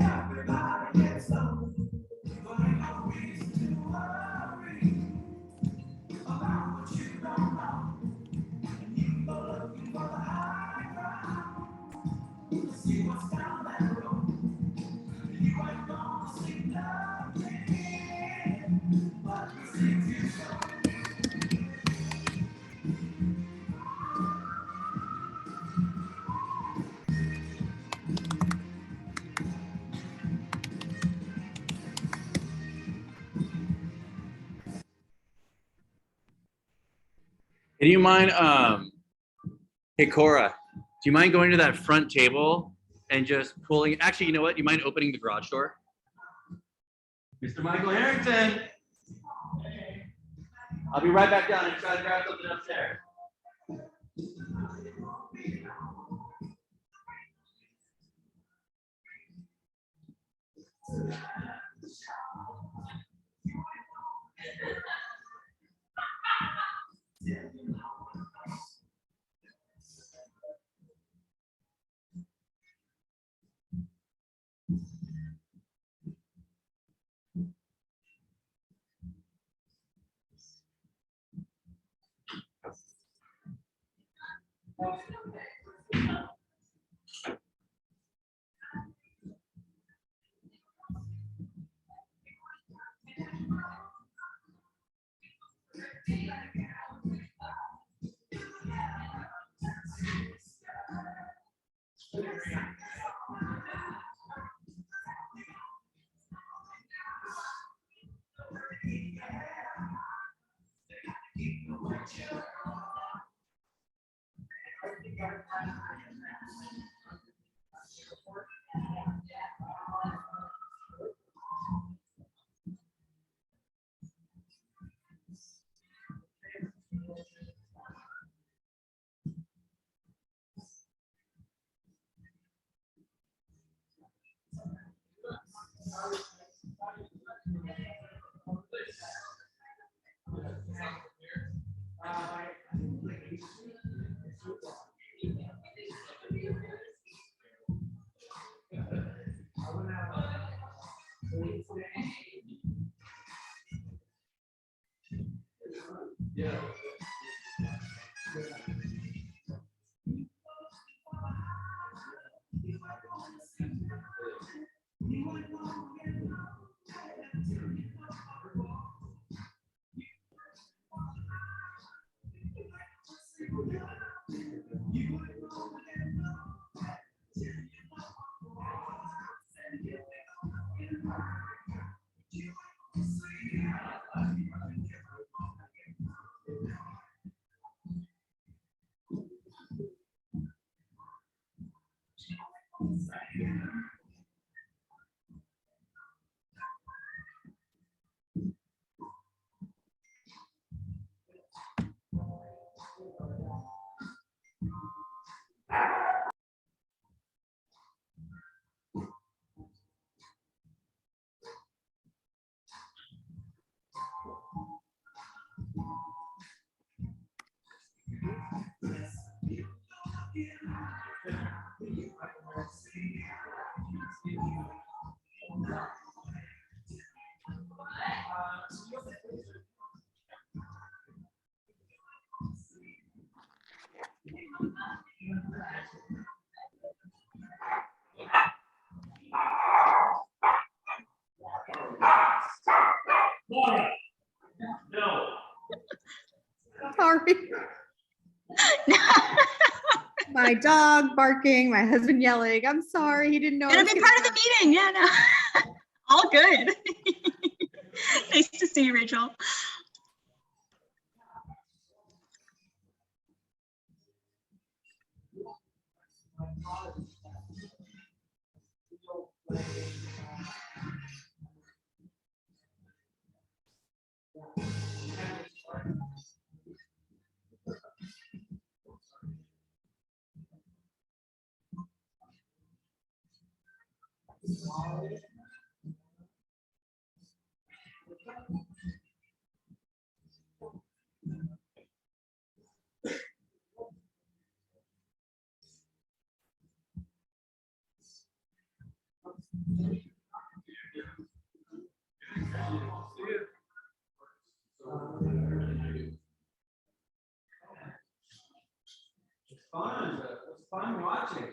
Everybody gets low, but ain't no reason to worry about what you don't know. And you go looking for the high ground, see what's down that road. You ain't gonna see nothing but the things you show. Do you mind, hey Cora, do you mind going to that front table and just pulling, actually, you know what? You mind opening the garage door? Mr. Michael Harrington. I'll be right back down and try to grab something upstairs. Sorry. My dog barking, my husband yelling. I'm sorry, he didn't know. Gonna be part of the meeting. Yeah, no. All good. Nice to see you, Rachel. It's fun. It's fun watching.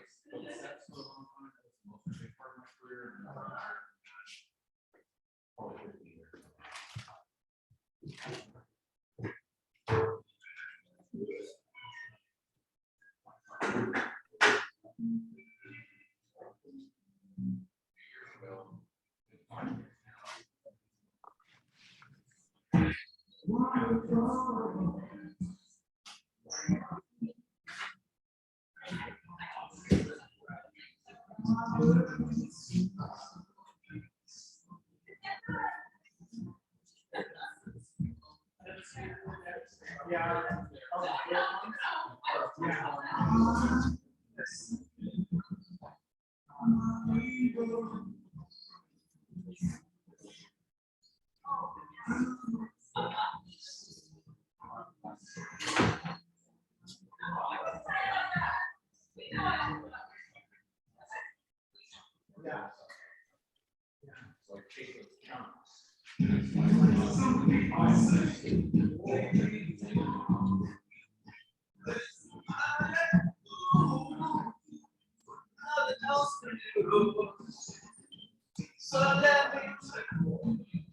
So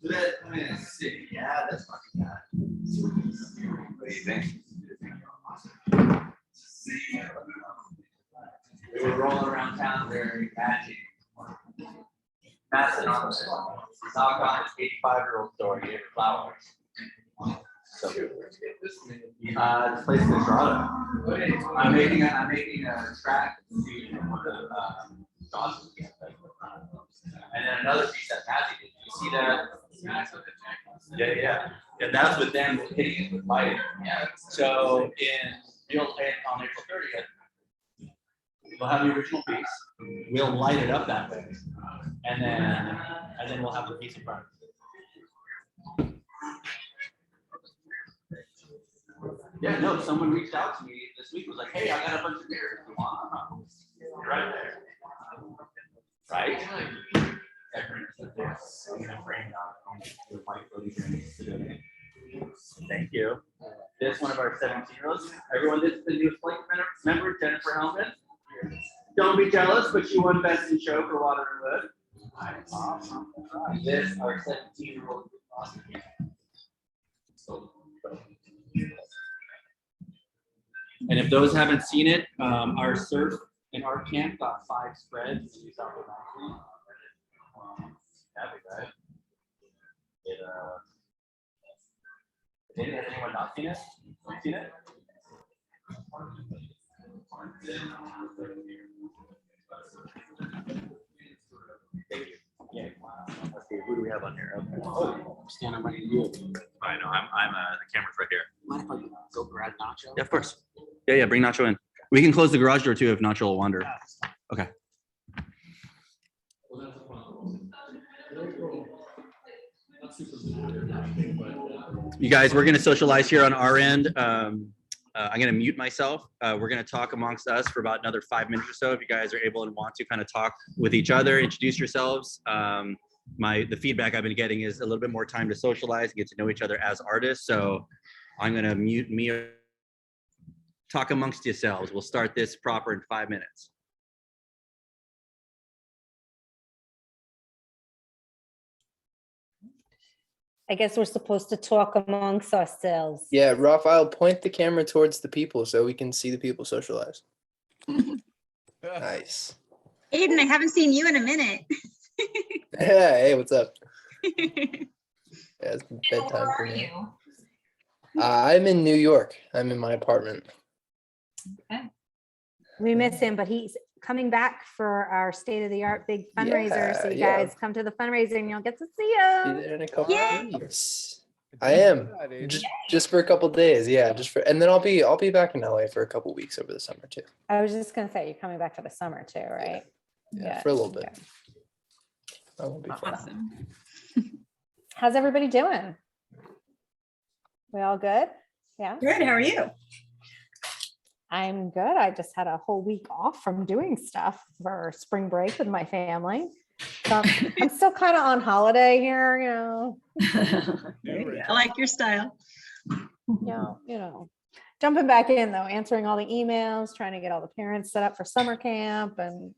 let me see. Yeah, that's not bad. What do you think? We were rolling around town wearing magic. Massive. Knock on this 85-year-old store, gave her flowers. So good. This place in Toronto. I'm making a track to one of the dogs. And then another piece that Matthew did. You see that? Yeah. That's with them hitting it with lighting. Yeah. So on April 30th, we'll have the original piece. We'll light it up that way, and then we'll have the piece in front. Yeah, no, someone reached out to me this week, was like, hey, I got a bunch of beers. You want? You're right there. Right? Thank you. This one of our 17-year-olds. Everyone, this is the newest flight member, Jennifer Hellman. Don't be jealous, but she won Best in Show for Water and Wood. Awesome. This, our 17-year-old. And if those haven't seen it, our surf and art camp got 5 spreads in South Africa. Happy, right? Has anyone not seen it? Have you seen it? Thank you. Yeah. Let's see. Who do we have on here? Okay. Oh, I'm standing right in you. I know. I'm. The camera's right here. Mind if I go grab Nacho? Yeah, of course. Yeah. Bring Nacho in. We can close the garage door too if Nacho will wander. Okay. You guys, we're going to socialize here on our end. I'm going to mute myself. We're going to talk amongst us for about another 5 minutes or so. If you guys are able and want to kind of talk with each other, introduce yourselves. The feedback I've been getting is a little bit more time to socialize and get to know each other as artists. So I'm going to mute me. Talk amongst yourselves. We'll start this proper in 5 minutes. I guess we're supposed to talk amongst ourselves. Yeah, Raphael, point the camera towards the people so we can see the people socialize. Nice. Aiden, I haven't seen you in a minute. Hey, what's up? Where Yeah, it's bedtime for are me. you? I'm in New York. I'm in my apartment. We miss him, but he's coming back for our state-of-the-art big fundraiser. So you Yeah. guys come to the fundraiser and you'll get to see Be him. there in a couple Yay. of weeks. I am just for a couple days. Yeah, and then I'll be back in LA for a couple weeks over the summer too. I was just gonna say, you're coming back for the summer too, right? Yeah, for a little bit. okay. That will be fun. Awesome. How's everybody doing? We all good? Yeah, Good. How are you? I'm good. I just had a whole week off from doing stuff for spring break with my family. So I'm still kind of on holiday here, I like your style. jumping back in though, answering all the emails, trying to get all the parents set up for summer camp and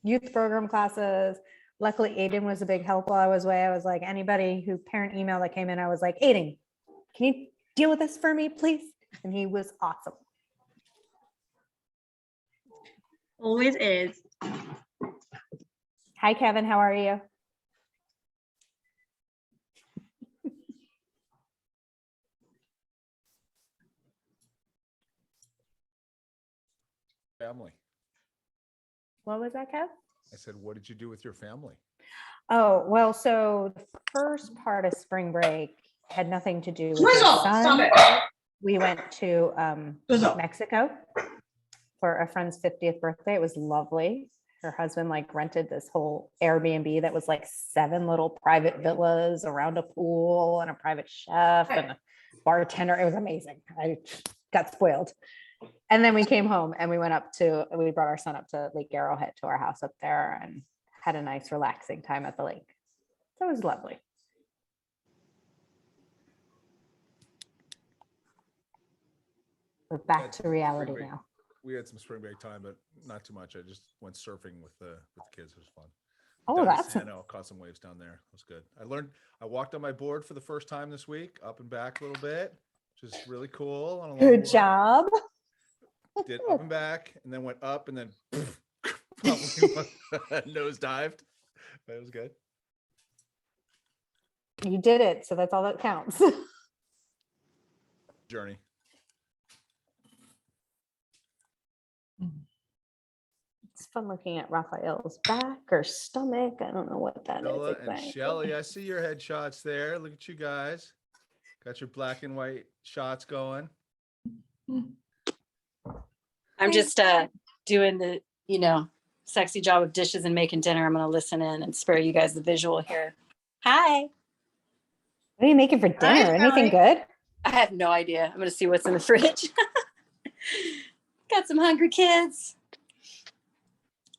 youth program classes. Luckily, Aiden was a big help while I was away. I was like, anybody who parent email that came in, I was like, Aiden, can you deal with this for me, please? And he was awesome. Always is. Hi, Kevin. How are you? Family. What was that, Kev? I said, what did you do with your family? Oh, well, so the first part of spring break had nothing to do with my son. We went to Mexico for a friend's 50th birthday. It was lovely. Her husband like rented this whole Airbnb that was like 7 little private villas around a pool and a private chef and a bartender. It was amazing. I got spoiled. And then we came home and we brought our son up to Lake Arrowhead to our house up there and had a nice relaxing time at the lake. So it was lovely. We're back to reality now. We had some spring break time, but not too much. I just went surfing with the kids. It was fun. Oh, Down in that's Sano, caught some waves down there. It was good. I walked on my board for the first time this week, up and back a little bit, which is really cool. On a good longboard. job. Did up and back, and then went up, and then nose dived. But it was good. You did it, so that's all that counts. Journey. It's fun looking at Raphael's back or stomach. I don't know what that Bella is and exactly. Shelly, I see your headshots there. Look at you guys. Got your black and white shots going. I'm just doing the, sexy job of dishes and making dinner. I'm going to listen in and spare you guys the visual here. Hi. What are you making for dinner? Anything good? I have no idea. I'm going to see what's in the fridge. Got some hungry kids.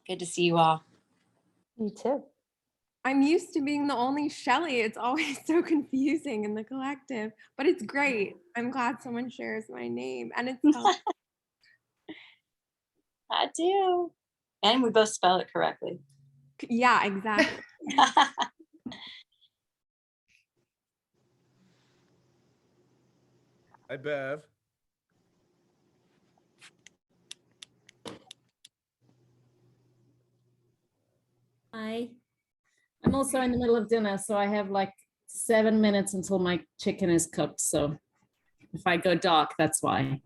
Good to see you all. You too. I'm used to being the only Shelly. It's always so confusing in the collective, but it's great. I'm glad someone shares my name and it's spelled. I do. And we both spell it correctly. Yeah, exactly. Hi, Bev. Hi. I'm also in the middle of dinner, so I have like 7 minutes until my chicken is cooked. So if I go dark, that's why.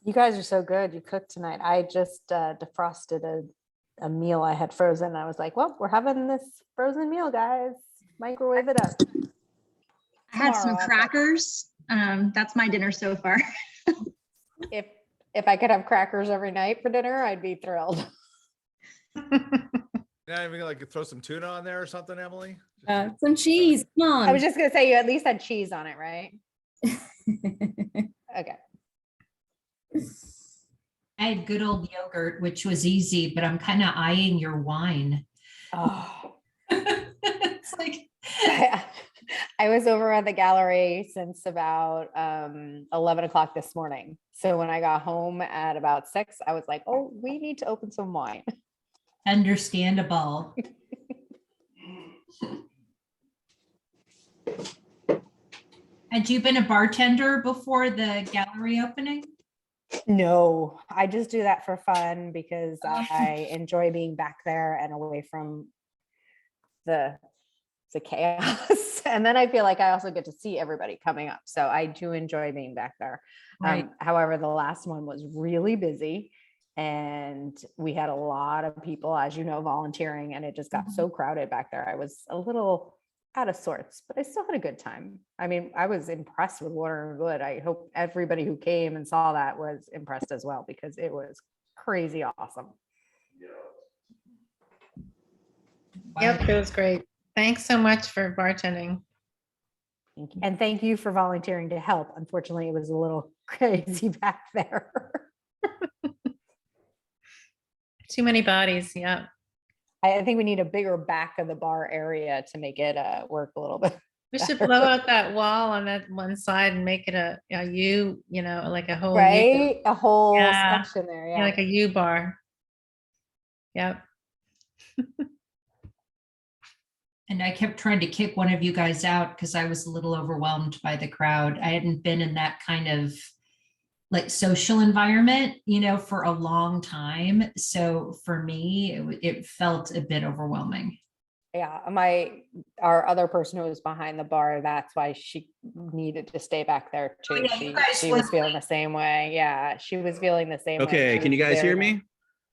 You guys are so good. You cooked tonight. I just defrosted a meal I had frozen. I was like, well, we're having this frozen meal, guys. Microwave it up. I had some Tomorrow. crackers. That's my dinner so far. If I could have crackers every night for dinner, I'd be thrilled. Not even like throw some tuna on there or something, Emily? Some cheese. Come on. I was just gonna say you at least had cheese on it, right? Okay. I had good old yogurt, which was easy, but I'm kind of eyeing your wine. Oh. It's like I was over at the gallery since about 11 o'clock this morning. So when I got home at about 6, I was like, oh, we need to open some wine. Understandable. Had you been a bartender before the gallery opening? No, I just do that for fun because I enjoy being back there and away from the chaos. And then I feel like I also get to see everybody coming up. So I do enjoy being back there. Right. However, the last one was really busy and we had a lot of people, as you know, volunteering, and it just got so crowded back there. I was a little out of sorts, but I still had a good time. I mean, I was impressed with Water and Wood. I hope everybody who came and saw that was impressed as well, because it was crazy awesome. Yep, it was great. Thanks so much for bartending. Thank you. And thank you for volunteering to help. Unfortunately, it was a little crazy back there. Too many bodies. Yeah. I think we need a bigger back of the bar area to make it work a little bit. We should blow out that wall on that one side and make it a U, like a whole U. Right? A whole Yeah. section there. Yeah, Yeah. like a U bar. Yep. And I kept trying to kick one of you guys out because I was a little overwhelmed by the crowd. I hadn't been in that kind of like social environment, for a long time. So for me, it felt a bit overwhelming. Yeah. Our other person who was behind the bar, that's why she needed to stay back there too. yeah, you guys She was feeling the same way. Yeah. She was feeling the same way. Okay, She can you was guys hear very- me?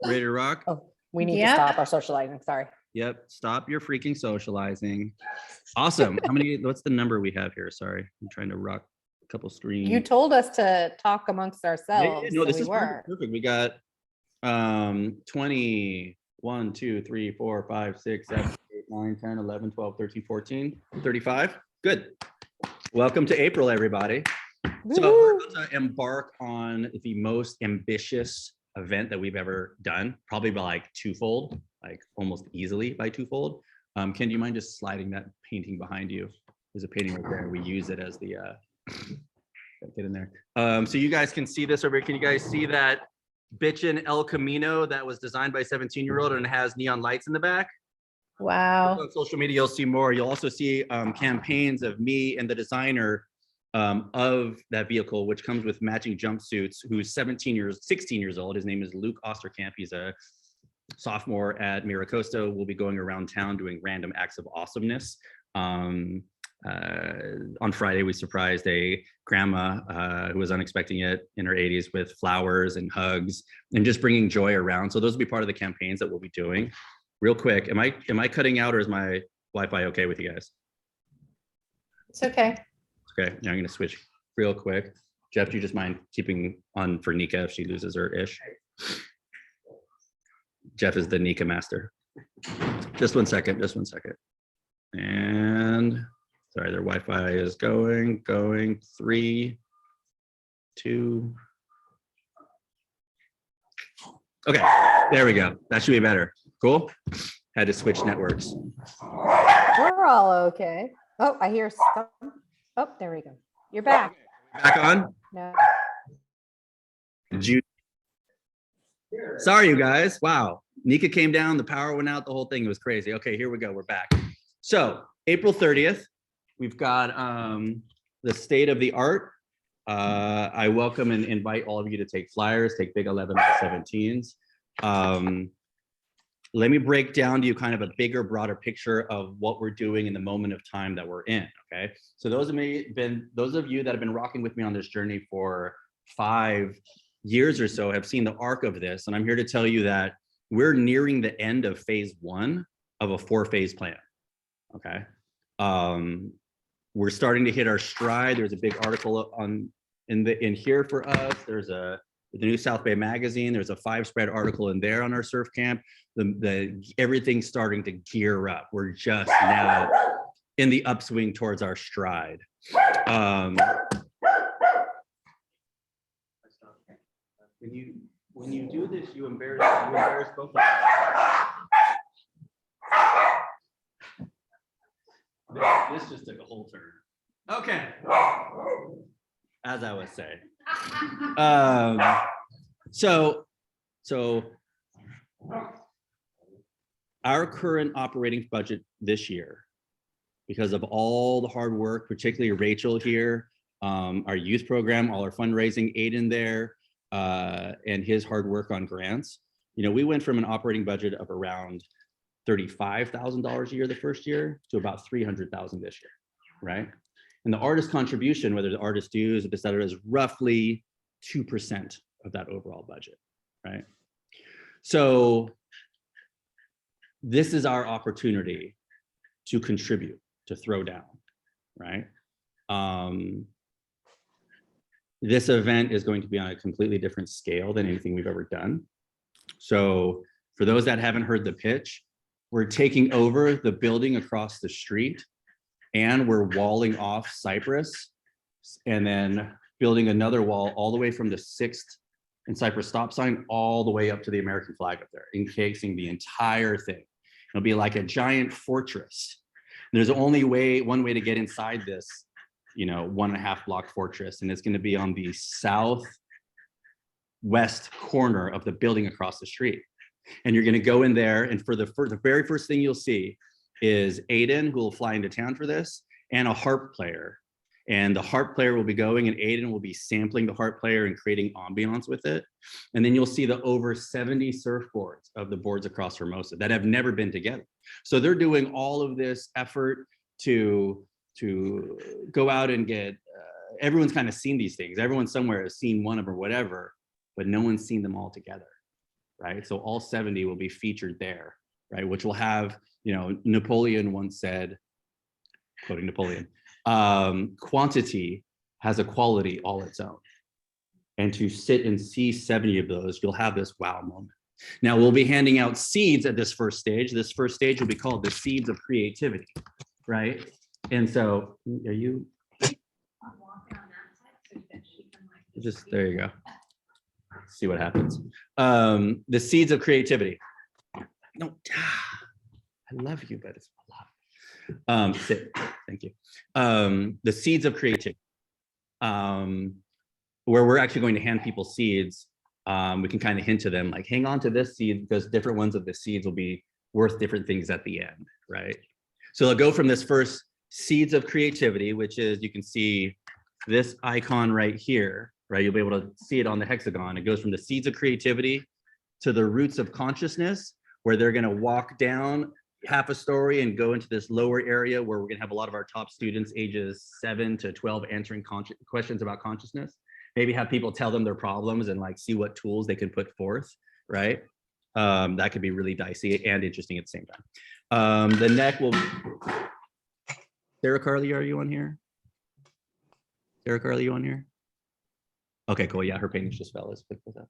Ready to rock? Oh, we need to Yep. stop our socializing. Sorry. Yep. Stop your freaking socializing. Awesome. What's the number we have here? Sorry. I'm trying to rock a couple screens. You told us to talk amongst ourselves. No, so this we is were. perfect. We got 20, 1, 2, 3, 4, 5, 6, 7, 8, 9, 10, 11, 12, 13, 14, 35. Good. Welcome to April, everybody. So we're about to embark on the most ambitious event that we've ever done, probably by like twofold, like almost easily by twofold. Ken, do you mind just sliding that painting behind you? There's a painting right there. We use it as the, get in there. So you guys can see this over here. Can you guys see that bitchin' El Camino that was designed by a 17-year-old and has neon lights in the back? Wow. On social media, you'll see more. You'll also see campaigns of me and the designer of that vehicle, which comes with matching jumpsuits, who's 16 years old. His name is Luke Osterkamp. He's a sophomore at Miracosta. We'll be going around town doing random acts of awesomeness. On Friday, we surprised a grandma who was unexpecting it in her 80s with flowers and hugs and just bringing joy around. So those will be part of the campaigns that we'll be doing. Real quick, am I cutting out, or is my Wi-Fi okay with you guys? It's okay. Okay, now I'm gonna switch real quick. Jeff, do you just mind keeping on for Nika if she loses her ish? Jeff is the Nika master. Just one second. And sorry, their Wi-Fi is going. 3, 2. Okay, there we go. That should be better. Cool. Had to switch networks. We're all okay. Oh, I hear some. Oh, there we go. You're back. Back on? No. Did you? Sorry, you guys. Wow. Nika came down, the power went out, the whole thing was crazy. Okay, here we go. We're back. So April 30th, we've got the state of the art. I welcome and invite all of you to take flyers, take big 11 by 17s. Let me break down to you kind of a bigger, broader picture of what we're doing in the moment of time that we're in, okay? So those of you that have been rocking with me on this journey for 5 years or so have seen the arc of this, and I'm here to tell you that we're nearing the end of phase 1 of a 4-phase plan, okay? We're starting to hit our stride. There's a big article in here for us. There's the new South Bay magazine. There's a 5-spread article in there on our surf camp. Everything's starting to gear up. We're just now in the upswing towards our stride. When you do this, you embarrass both of us. This just took a whole turn. Okay. As I was saying. So our current operating budget this year, because of all the hard work, particularly Rachel here, our youth program, all our fundraising, Aiden there, and his hard work on grants, we went from an operating budget of around $35,000 a year the first year to about $300,000 this year, right? And the artist contribution, whether the artist dues, et cetera, is roughly 2% of that overall budget, right? So this is our opportunity to contribute, to throw down, right? This event is going to be on a completely different scale than anything we've ever done. So for those that haven't heard the pitch, we're taking over the building across the street, and we're walling off Cypress and then building another wall all the way from the 6th and Cypress stop sign all the way up to the American flag up there, encasing the entire thing. It'll be like a giant fortress. There's only one way to get inside this, 1.5 block fortress, and it's going to be on the southwest corner of the building across the street. And you're going to go in there, and for the very first thing you'll see is Aiden, who will fly into town for this, and a harp player. And the harp player will be going, and Aiden will be sampling the harp player and creating ambiance with it. And then you'll see the over 70 surfboards of the boards across Hermosa that have never been together. So they're doing all of this effort to go out and get, everyone's kind of seen these things. Everyone somewhere has seen one of them or whatever, but no one's seen them all together, right? So all 70 will be featured there, right? Which will have, Napoleon once said, quoting Napoleon, quantity has a quality all its own. And to sit and see 70 of those, you'll have this wow moment. Now we'll be handing out seeds at this first stage. This first stage will be called the seeds of creativity, right? And so, are you? Just, there you go. See what happens. The seeds of creativity. No, I love you, but it's a lot. Sit. Thank you. The seeds of creativity, where we're actually going to hand people seeds. We can kind of hint to them, like, hang on to this seed because different ones of the seeds will be worth different things at the end, right? So they'll go from this first seeds of creativity, which is, you can see this icon right here, right? You'll be able to see it on the hexagon. It goes from the seeds of creativity to the roots of consciousness, where they're going to walk down half a story and go into this lower area where we're going to have a lot of our top students ages 7 to 12 answering questions about consciousness. Maybe have people tell them their problems and like see what tools they can put forth, right? That could be really dicey and interesting at the same time. The neck will, Sarah Carly, are you on here? Sarah Carly, you on here? Okay, cool. Yeah, her paintings just fell. Let's pick this up.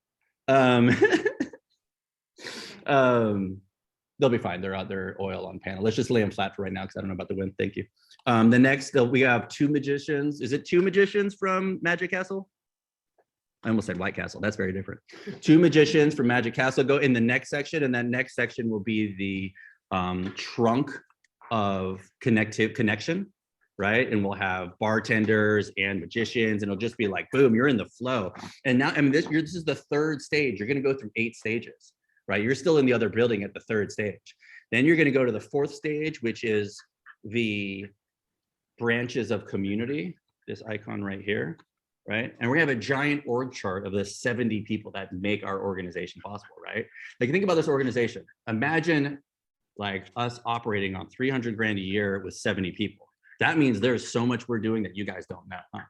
They'll be fine. They're out there, oil on panel. Let's just lay them flat for right now because I don't know about the wind. Thank you. The next, we have 2 magicians. Is it 2 magicians from Magic Castle? I almost said White Castle. That's very different. 2 magicians from Magic Castle go in the next section, and that next section will be the trunk of connection, right? And we'll have bartenders and magicians, and it'll just be like, boom, you're in the flow. And now, I mean, this is the 3rd stage. You're going to go through 8 stages, right? You're still in the other building at the 3rd stage. Then you're going to go to the 4th stage, which is the branches of community, this icon right here, right? And we're gonna have a giant org chart of the 70 people that make our organization possible, right? Like, think about this organization. Imagine like us operating on 300 grand a year with 70 people. That means there's so much we're doing that you guys don't know, huh?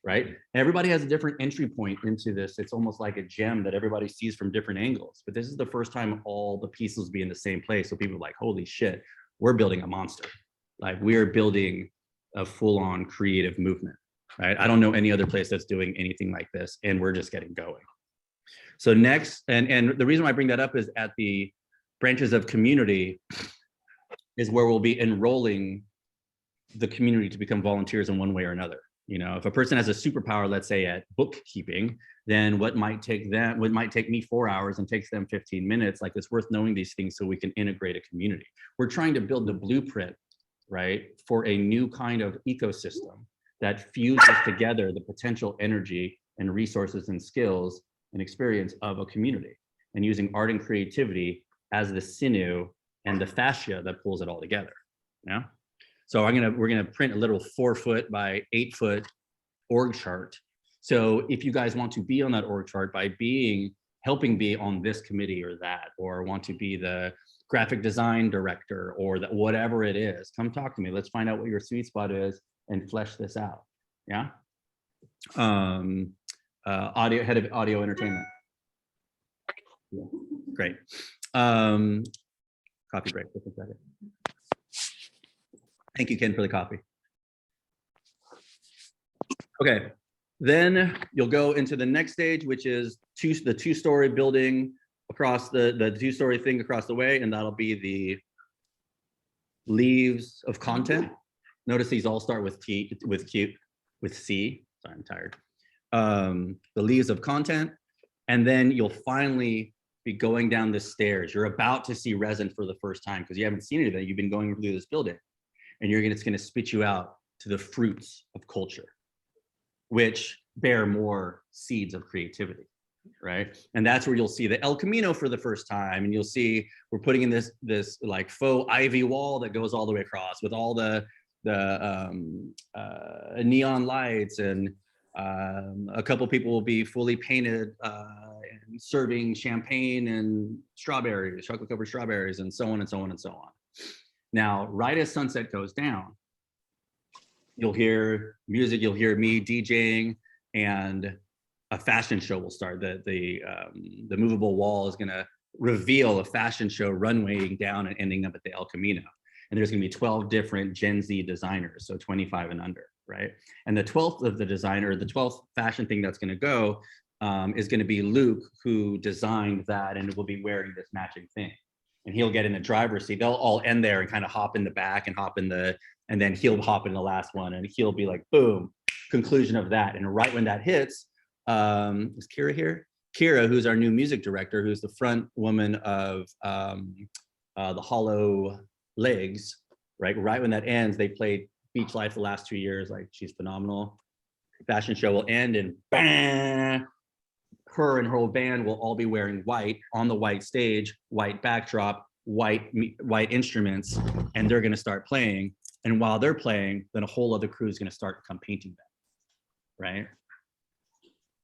Right? Everybody has a different entry point into this. It's almost like a gem that everybody sees from different angles. But this is the first time all the pieces will be in the same place. So people are like, holy shit, we're building a monster. Like, we are building a full-on creative movement, right? I don't know any other place that's doing anything like this, and we're just getting going. So next, and the reason why I bring that up is at the branches of community is where we'll be enrolling the community to become volunteers in one way or another. You know, if a person has a superpower, let's say at bookkeeping, then what might take me 4 hours and takes them 15 minutes, like, it's worth knowing these things so we can integrate a community. We're trying to build the blueprint, right, for a new kind of ecosystem that fuses together the potential energy and resources and skills and experience of a community, and using art and creativity as the sinew and the fascia that pulls it all together. Yeah. So we're gonna print a little 4-foot by 8-foot org chart. So if you guys want to be on that org chart by helping be on this committee or that, or want to be the graphic design director or that, whatever it is, come talk to me. Let's find out what your sweet spot is and flesh this out. Yeah. Head of audio entertainment. Yeah. Great. Coffee break. Just a second. Thank you, Ken, for the coffee. Okay, then you'll go into the next stage, which is the 2-story building across the 2-story thing across the way, and that'll be the leaves of content. Notice these all start with C. Sorry, I'm tired. The leaves of content, and then you'll finally be going down the stairs. You're about to see resin for the first time because you haven't seen anything. You've been going through this building, and it's going to spit you out to the fruits of culture, which bear more seeds of creativity, right? And that's where you'll see the El Camino for the first time, and you'll see we're putting in this like faux ivy wall that goes all the way across with all the neon lights, and a couple people will be fully painted and serving champagne and strawberries, chocolate covered strawberries, and so on and so on and so on. Now, right as sunset goes down, you'll hear music, you'll hear me DJing, and a fashion show will start. The movable wall is gonna reveal a fashion show runwaying down and ending up at the El Camino. And there's gonna be 12 different Gen Z designers, so 25 and under, right? And the 12th of the designer, the 12th fashion thing that's gonna go is gonna be Luke, who designed that, and will be wearing this matching thing. And he'll get in the driver's seat. They'll all end there and kind of hop in the back and and then he'll hop in the last one, and he'll be like, boom, conclusion of that. And right when that hits, is Kira here? Kira, who's our new music director, who's the front woman of the Hollow Legs, right? Right when that ends, they played Beach Life the last 2 years. Like, she's phenomenal. Fashion show will end, and bang, her and her whole band will all be wearing white on the white stage, white backdrop, white instruments, and they're going to start playing. And while they're playing, then a whole other crew is going to start to come painting them, right?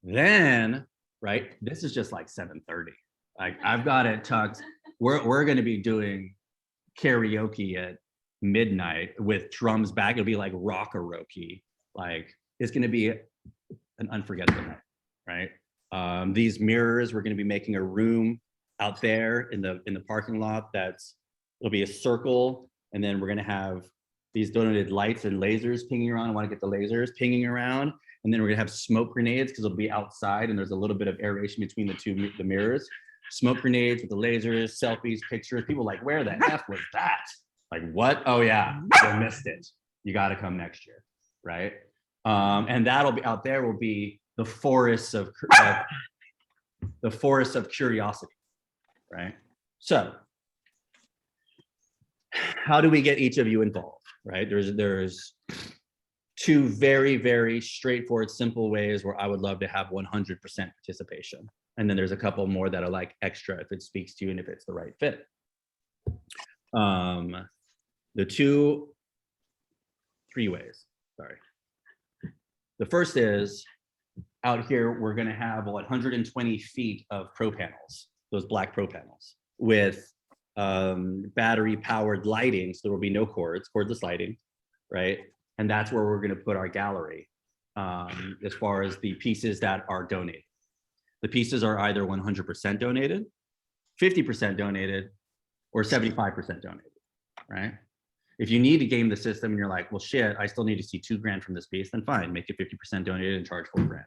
Then, right, this is just like 7:30. Like, I've got it tucked. We're going to be doing karaoke at midnight with drums back. It'll be like rock-a-roke. Like, it's going to be an unforgettable night, right? These mirrors, we're going to be making a room out there in the parking lot. It'll be a circle, and then we're going to have these donated lights and lasers pinging around. I want to get the lasers pinging around, and then we're going to have smoke grenades because it'll be outside, and there's a little bit of aeration between the mirrors. Smoke grenades with the lasers, selfies, pictures. People are like, where the F was that? Like, what? Oh yeah, you missed it. You got to come next year, right? And that'll be out there. Will be the forests of curiosity, right? So, how do we get each of you involved, right? There's two very, very straightforward, simple ways where I would love to have 100% participation. And then there's a couple more that are like extra if it speaks to you and if it's the right fit. Three ways, sorry. The first is, out here, we're gonna have 120 feet of pro panels, those black pro panels, with battery powered lighting. So there will be no cordless lighting, right? And that's where we're gonna put our gallery as far as the pieces that are donated. The pieces are either 100% donated, 50% donated, or 75% donated, right? If you need to game the system and you're like, well, shit, I still need to see $2,000 from this piece, then fine, make it 50% donated and charge $4,000.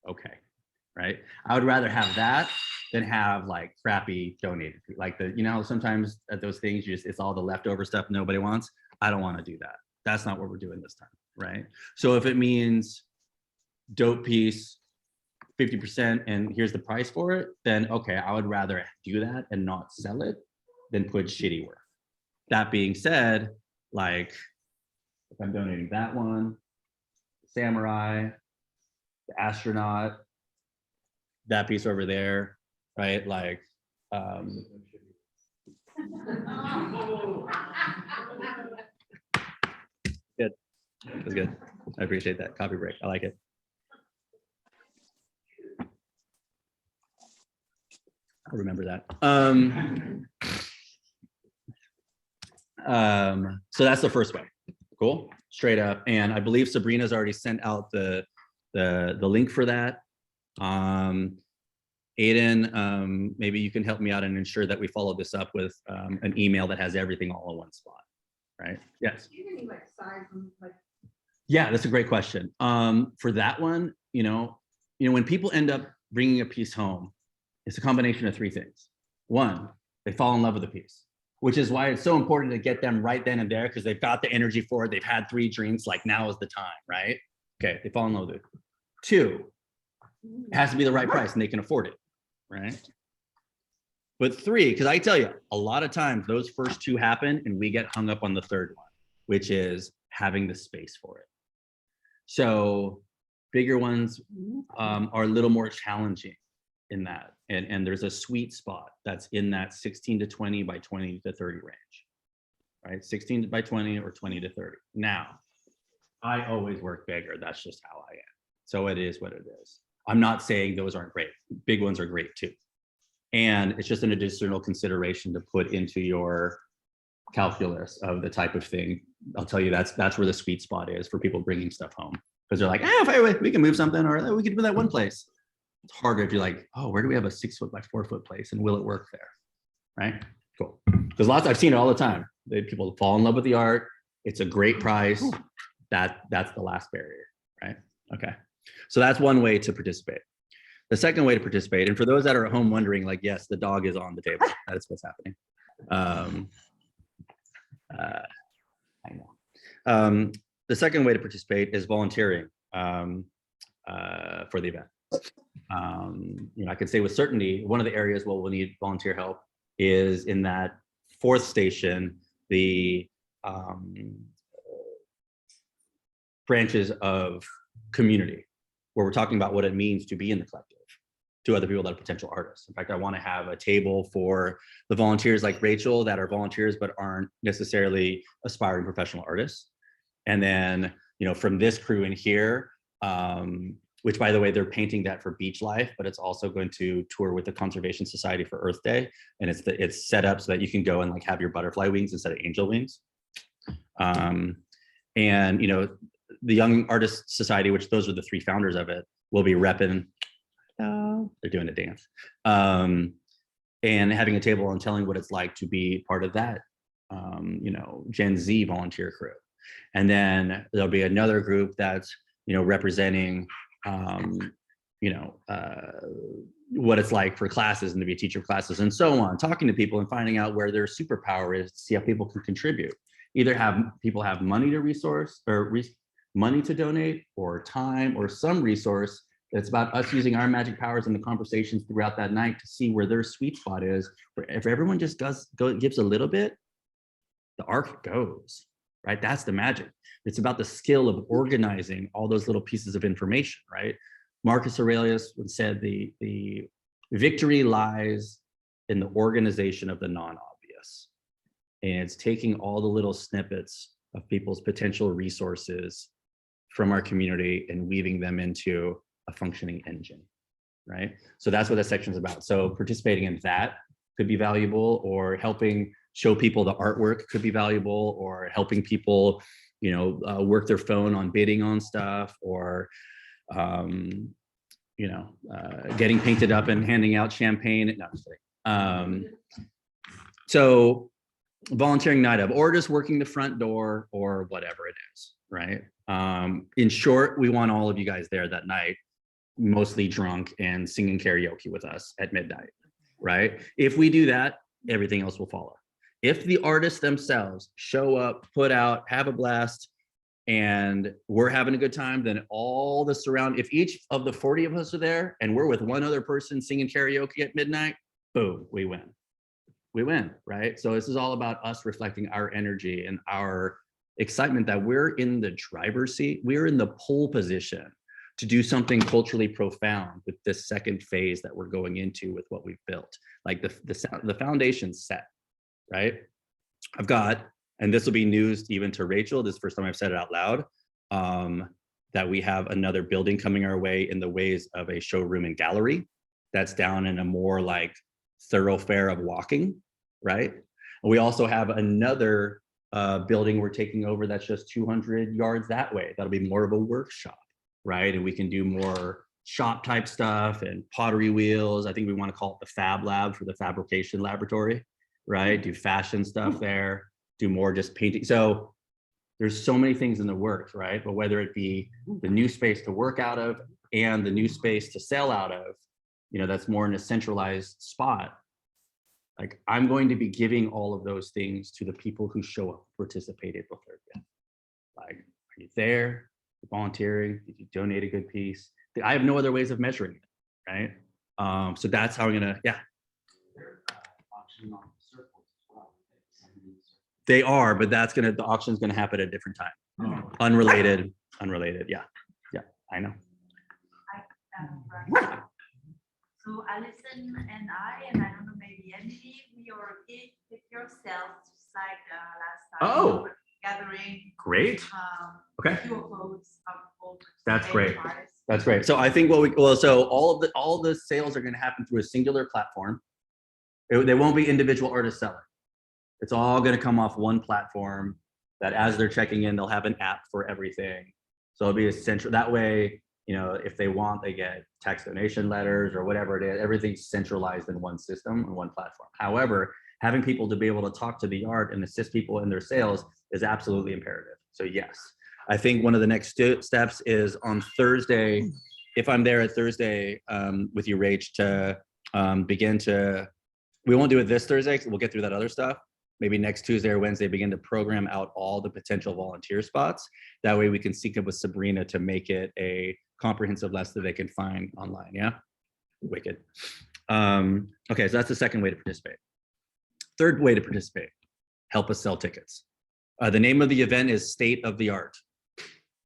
Okay, right? I would rather have that than have like crappy donated, like sometimes at those things, it's all the leftover stuff nobody wants. I don't want to do that. That's not what we're doing this time, right? So if it means dope piece, 50%, and here's the price for it, then okay, I would rather do that and not sell it than put shitty work. That being said, like, if I'm donating that one, the samurai, the astronaut, that piece over there, right? Like, good. That's good. I appreciate that. Coffee break. I like it. I'll remember that. So that's the first way. Cool. Straight up. And I believe Sabrina's already sent out the link for that. Aiden, maybe you can help me out and ensure that we follow this up with an email that has everything all in one spot, right? Yes. Do you have any like size and like? Yeah, that's a great question. For that one, when people end up bringing a piece home, it's a combination of three things. One, they fall in love with the piece, which is why it's so important to get them right then and there, because they've got the energy for it. They've had 3 drinks, like now is the time, right? Okay, they fall in love with it. 2, it has to be the right price and they can afford it, right? But 3, because I tell you, a lot of times those first 2 happen and we get hung up on the 3rd one, which is having the space for it. So bigger ones are a little more challenging in that. And there's a sweet spot that's in that 16 to 20 by 20 to 30 range, right? 16 by 20 or 20 to 30. Now, I always work bigger. That's just how I am. So it is what it is. I'm not saying those aren't great. Big ones are great too. And it's just an additional consideration to put into your calculus of the type of thing. I'll tell you that's where the sweet spot is for people bringing stuff home. Because they're like, we can move something, or we can do that one place. It's harder if you're like, oh, where do we have a 6 foot by 4 foot place, and will it work there? Right? Cool. Because I've seen it all the time. People fall in love with the art. It's a great price. That's the last barrier, right? Okay. So that's one way to participate. The second way to participate, and for those that are at home wondering, like, yes, the dog is on the table. That's what's happening. I know. The second way to participate is volunteering for the event. I can say with certainty, one of the areas where we'll need volunteer help is in that 4th station, the branches of community, where we're talking about what it means to be in the collective to other people that are potential artists. In fact, I want to have a table for the volunteers like Rachel that are volunteers but aren't necessarily aspiring professional artists. And then, from this crew in here, which by the way, they're painting that for Beach Life, but it's also going to tour with the Conservation Society for Earth Day. And it's set up so that you can go and like have your butterfly wings instead of angel wings. And the Young Artists Society, which those are the 3 founders of it, will be repping. They're doing a dance. And having a table and telling what it's like to be part of that, Gen Z volunteer crew. And then there'll be another group that's, representing, what it's like for classes and to be a teacher of classes and so on, talking to people and finding out where their superpower is to see how people can contribute. Either people have money to resource or money to donate, or time, or some resource. It's about us using our magic powers in the conversations throughout that night to see where their sweet spot is. Where if everyone just gives a little bit, the arc goes, right? That's the magic. It's about the skill of organizing all those little pieces of information, right? Marcus Aurelius said the victory lies in the organization of the non-obvious. And it's taking all the little snippets of people's potential resources from our community and weaving them into a functioning engine, right? So that's what that section is about. So participating in that could be valuable, or helping show people the artwork could be valuable, or helping people, work their phone on bidding on stuff, or, getting painted up and handing out champagne. No, I'm just kidding. So volunteering night of, or just working the front door, or whatever it is, right? In short, we want all of you guys there that night, mostly drunk and singing karaoke with us at midnight, right? If we do that, everything else will follow. If the artists themselves show up, put out, have a blast, and we're having a good time, then all the if each of the 40 of us are there and we're with one other person singing karaoke at midnight, boom, we win. We win, right? So this is all about us reflecting our energy and our excitement that we're in the driver's seat. We're in the pole position to do something culturally profound with this second phase that we're going into with what we've built. Like the foundation's set, right? I've got, and this will be news even to Rachel, this is the first time I've said it out loud, that we have another building coming our way in the ways of a showroom and gallery that's down in a more like thoroughfare of walking, right? And we also have another building we're taking over that's just 200 yards that way. That'll be more of a workshop, right? And we can do more shop type stuff and pottery wheels. I think we want to call it the Fab Lab for the fabrication laboratory, right? Do fashion stuff there, do more just painting. So there's so many things in the works, right? But whether it be the new space to work out of and the new space to sell out of, that's more in a centralized spot. Like, I'm going to be giving all of those things to the people who show up, participate April 30th. Like, are you there? Volunteering? Did you donate a good piece? I have no other ways of measuring it, right? So that's how I'm gonna, yeah. auction on circles as well. They are, but the auction's gonna happen at a different time. Oh. Unrelated, yeah, I know. So Alison and I don't know, maybe Emily, we are with yourself, just like last time. Oh. We were gathering. Great. Okay. QR codes of all the That's same great. artists. That's great. So I think so all of the sales are going to happen through a singular platform. They won't be individual artist selling. It's all going to come off one platform that as they're checking in, they'll have an app for everything. So it'll be essential. That way, if they want, they get tax donation letters or whatever it is. Everything's centralized in one system and one platform. However, having people to be able to talk to the art and assist people in their sales is absolutely imperative. So yes, I think one of the next steps is on Thursday, if I'm there at Thursday with you, Rach, to we won't do it this Thursday because we'll get through that other stuff. Maybe next Tuesday or Wednesday, begin to program out all the potential volunteer spots. That way we can sync up with Sabrina to make it a comprehensive list that they can find online, yeah? Wicked. Okay, so that's the second way to participate. Third way to participate, help us sell tickets. The name of the event is State of the Art.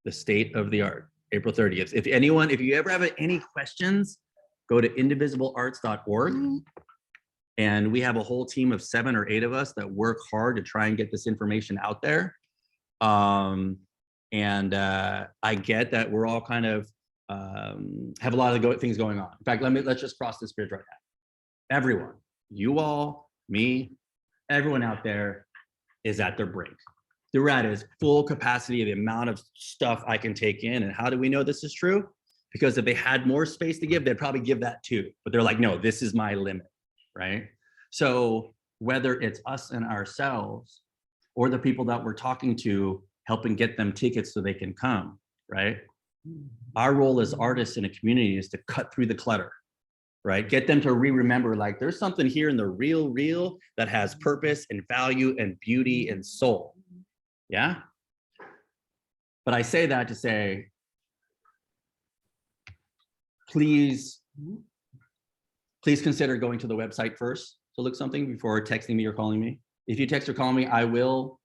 The State of the Art, April 30th. If you ever have any questions, go to indivisiblearts.org. And we have a whole team of 7 or 8 of us that work hard to try and get this information out there. I get that we're all kind of have a lot of things going on. In fact, let's just cross this bridge right now. Everyone, you all, me, everyone out there is at their brink. They're at is full capacity of the amount of stuff I can take in. And how do we know this is true? Because if they had more space to give, they'd probably give that too. But they're like, no, this is my limit, right? So whether it's us and ourselves or the people that we're talking to, helping get them tickets so they can come, right? Our role as artists in a community is to cut through the clutter, right? Get them to remember, like, there's something here in the real that has purpose and value and beauty and soul. Yeah. But I say that to say, please consider going to the website first to look something before texting me or calling me. If you text or call me, I will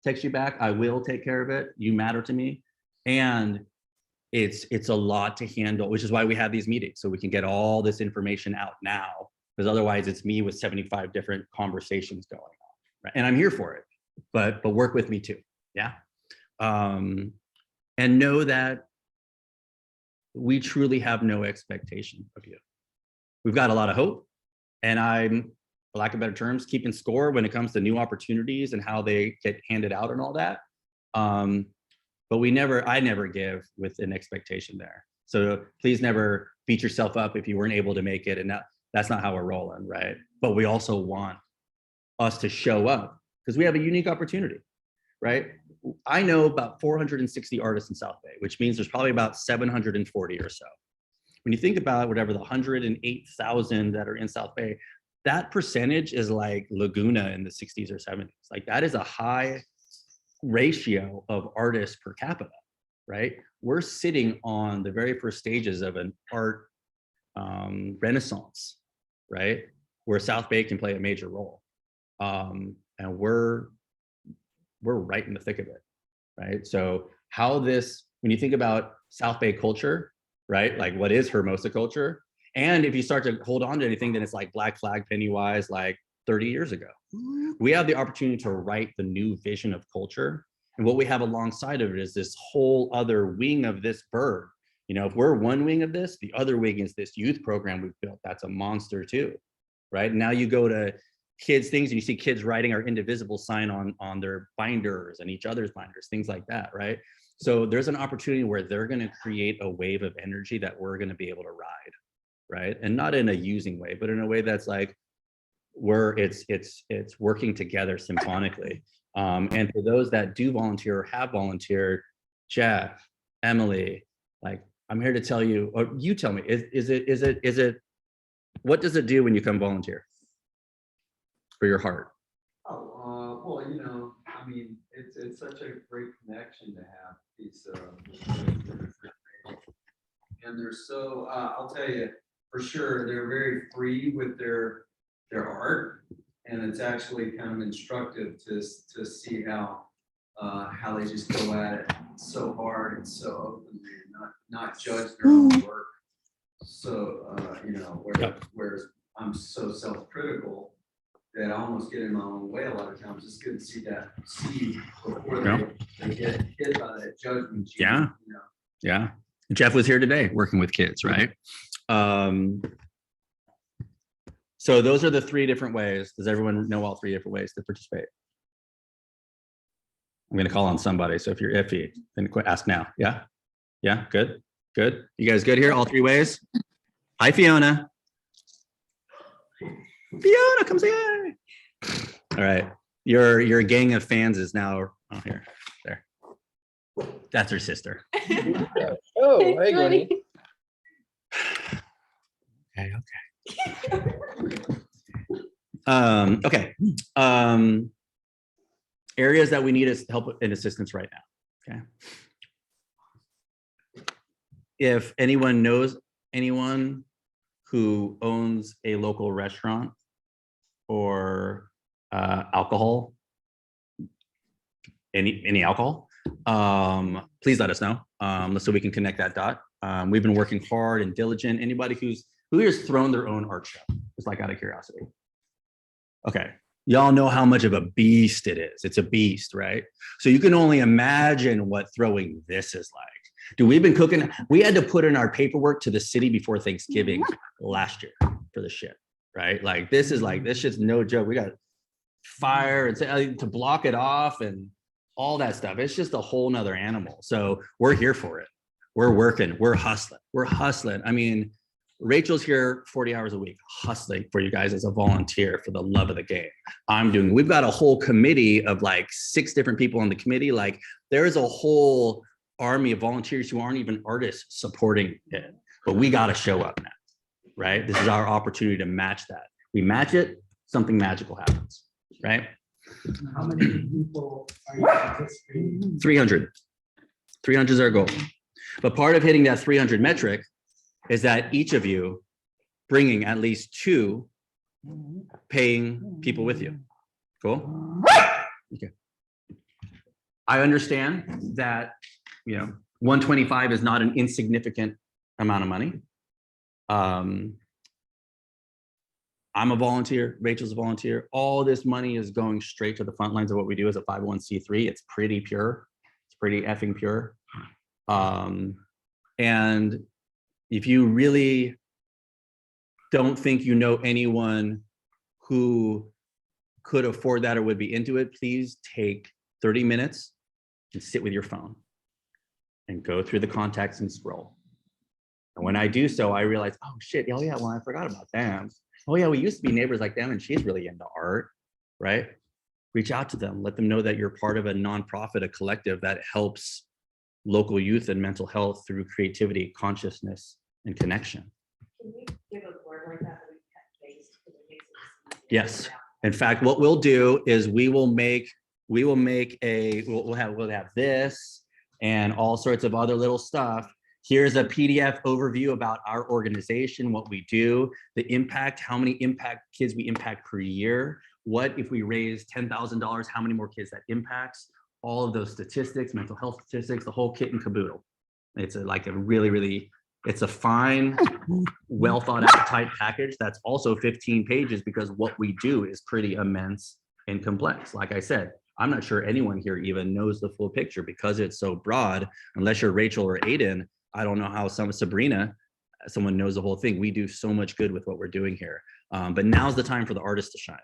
text you back. I will take care of it. You matter to me. And it's a lot to handle, which is why we have these meetings, so we can get all this information out now, because otherwise it's me with 75 different conversations going on, right? And I'm here for it, but work with me too, yeah? And know that we truly have no expectation of you. We've got a lot of hope, and I'm, for lack of better terms, keeping score when it comes to new opportunities and how they get handed out and all that. But I never give with an expectation there. So please never beat yourself up if you weren't able to make it, and that's not how we're rolling, right? But we also want us to show up because we have a unique opportunity, right? I know about 460 artists in South Bay, which means there's probably about 740 or so. When you think about whatever the 108,000 that are in South Bay, that percentage is like Laguna in the 60s or 70s. Like, that is a high ratio of artists per capita, right? We're sitting on the very first stages of an art renaissance, right? Where South Bay can play a major role. And we're right in the thick of it, right? So when you think about South Bay culture, right? Like, what is Hermosa culture? And if you start to hold on to anything, then it's like Black Flag, Pennywise, like 30 years ago. We have the opportunity to write the new vision of culture. And what we have alongside of it is this whole other wing of this bird. If we're one wing of this, the other wing is this youth program we've built. That's a monster too, right? Now you go to kids things and you see kids writing our Indivisible sign on their binders and each other's binders, things like that, right? So there's an opportunity where they're going to create a wave of energy that we're going to be able to ride, right? And not in a using way, but in a way that's like, it's working together symphonically. And for those that do volunteer or have volunteered, Jeff, Emily, like, I'm here to tell you, or you tell me, is it, what does it do when you come volunteer for your heart? Oh, well, I mean, it's such a great connection to have these, and they're so, I'll tell you, for sure, they're very free with their art, And it's actually kind of instructive to see how they just go at it so hard and so openly and not judge their own work. So, whereas I'm so self-critical that I almost get in my own way a lot of times. It's good to see before they get hit by that judgment. Yeah. Yeah. Jeff was here today working with kids, right? So those are the 3 different ways. Does everyone know all 3 different ways to participate? I'm going to call on somebody. So if you're iffy, then ask now. Yeah. Yeah. Good. Good. You guys good here? All 3 ways. Hi, Fiona. Fiona, come say hi. All right. Your gang of fans is now here. There. That's her sister. Oh, hey, Gwenny. Okay. Areas that we need is help and assistance right now. Okay. If anyone knows anyone who owns a local restaurant or alcohol, any alcohol, please let us know so we can connect that dot. We've been working hard and diligent. Anybody who has thrown their own art show, just like out of curiosity. Okay, y'all know how much of a beast it is. It's a beast, right? So you can only imagine what throwing this is like. Dude, we've been cooking. We had to put in our paperwork to the city before Thanksgiving last year for the shit, right? Like this shit's no joke. We got fire and to block it off and all that stuff. It's just a whole nother animal. So we're here for it. We're working, we're hustling. I mean, Rachel's here 40 hours a week, hustling for you guys as a volunteer for the love of the game. We've got a whole committee of like 6 different people on the committee. Like there is a whole army of volunteers who aren't even artists supporting it, but we got to show up now, right? This is our opportunity to match that. We match it, something magical happens, right? How many people are you participating? 300. 300 is our goal. But part of hitting that 300 metric is that each of you bringing at least 2 paying people with you. Cool? Okay. I understand that, 125 is not an insignificant amount of money. I'm a volunteer, Rachel's a volunteer. All this money is going straight to the front lines of what we do as a 501c3. It's pretty pure. It's pretty effing pure. And if you really don't think you know anyone who could afford that or would be into it, please take 30 minutes and sit with your phone and go through the contacts and scroll. And when I do so, I realize, oh shit, oh yeah, well, I forgot about them. Oh yeah, we used to be neighbors like them and she's really into art, right? Reach out to them, let them know that you're part of a nonprofit, a collective that helps local youth and mental health through creativity, consciousness, and connection. Can we give a word like that? Yes. In fact, what we'll do is we'll have this and all sorts of other little stuff. Here's a PDF overview about our organization, what we do, the impact, how many kids we impact per year. What if we raise $10,000, how many more kids that impacts, all of those statistics, mental health statistics, the whole kit and caboodle. It's it's a fine, well thought out tight package that's also 15 pages because what we do is pretty immense and complex. Like I said, I'm not sure anyone here even knows the full picture because it's so broad. Unless you're Rachel or Aiden, I don't know how someone knows the whole thing. We do so much good with what we're doing here. But now's the time for the artists to shine.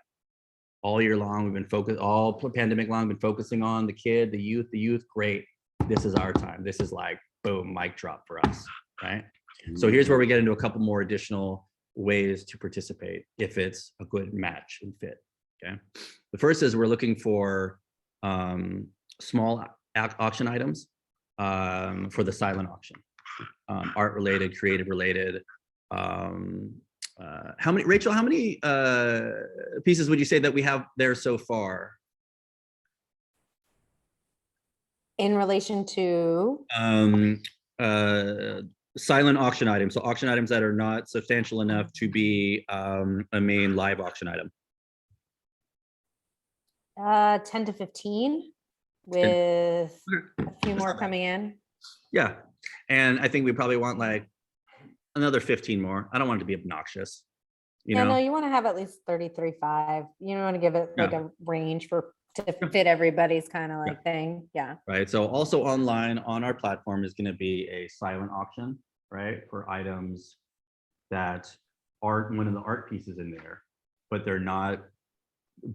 All year long, we've been focused, all pandemic long, been focusing on the kid, the youth, great. This is our time. This is like, boom, mic drop for us, right? So here's where we get into a couple more additional ways to participate if it's a good match and fit, okay? The first is we're looking for small auction items for the silent auction, art related, creative related. Rachel, how many pieces would you say that we have there so far? In relation to? Silent auction items. So auction items that are not substantial enough to be a main live auction item. 10 to 15 with a few more coming in. Yeah. And I think we probably want like another 15 more. I don't want it to be obnoxious. You Yeah, know? no, you want to have at least 35. You don't want to give it like Yeah. a range to fit everybody's kind of like thing. Yeah. Right. So also online on our platform is going to be a silent auction, right? For items that aren't one of the art pieces in there, but they're not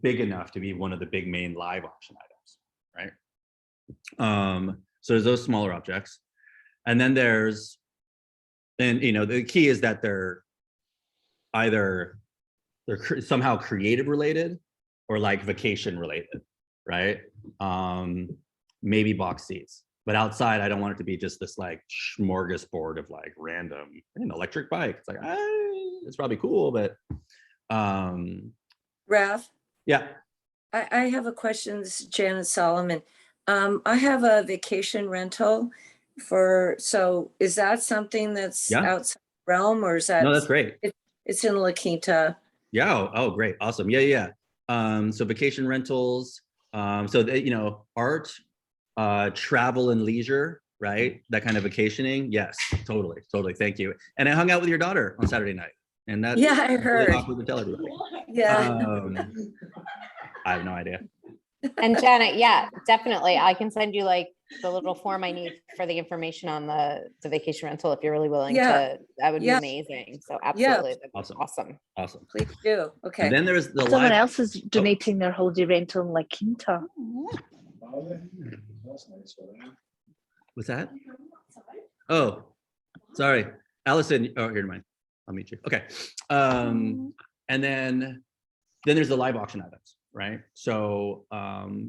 big enough to be one of the big main live auction items, right? So there's those smaller objects. And then there's, and you know, the key is that they're somehow creative related or like vacation related, right? Maybe box seats, but outside, I don't want it to be just this like smorgasbord of like random, an electric bike. It's like, it's probably cool, but Ralph, yeah. I have a question. This is Janet Solomon. I have a vacation rental so is that something that's outside the realm, or is that? No, that's great. It's in La Quinta. Yeah. Oh, great. Awesome. Yeah. So vacation rentals. So that, you know, art, travel and leisure, right? That kind of vacationing. Yes, totally. Thank you. And I hung out with your daughter on Saturday night, and that's I heard. really awkward to tell everybody. Yeah. I have no idea. And Janet, yeah, definitely. I can send you like the little form I need for the information on the vacation rental if you're really willing to. That would be amazing. So absolutely. Awesome. Please do. Okay. And then there's the Someone live. else is donating their holiday rental in La Quinta. What's that? Oh, sorry. Allison. Oh, here, mine. I'll meet you. Okay. And then there's the live auction items, right? So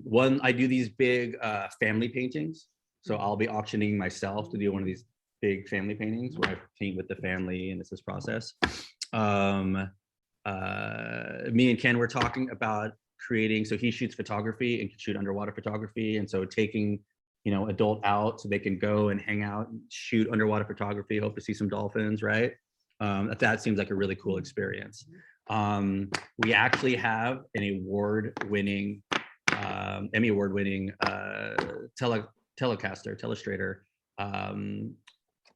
one, I do these big family paintings. So I'll be auctioning myself to do one of these big family paintings where I paint with the family, and it's this process. Me and Ken were talking about creating, so he shoots photography and can shoot underwater photography. And so taking, you know, adult out so they can go and hang out and shoot underwater photography, hope to see some dolphins, right? That seems like a really cool experience. We actually have an award-winning, Emmy award-winning telestrator,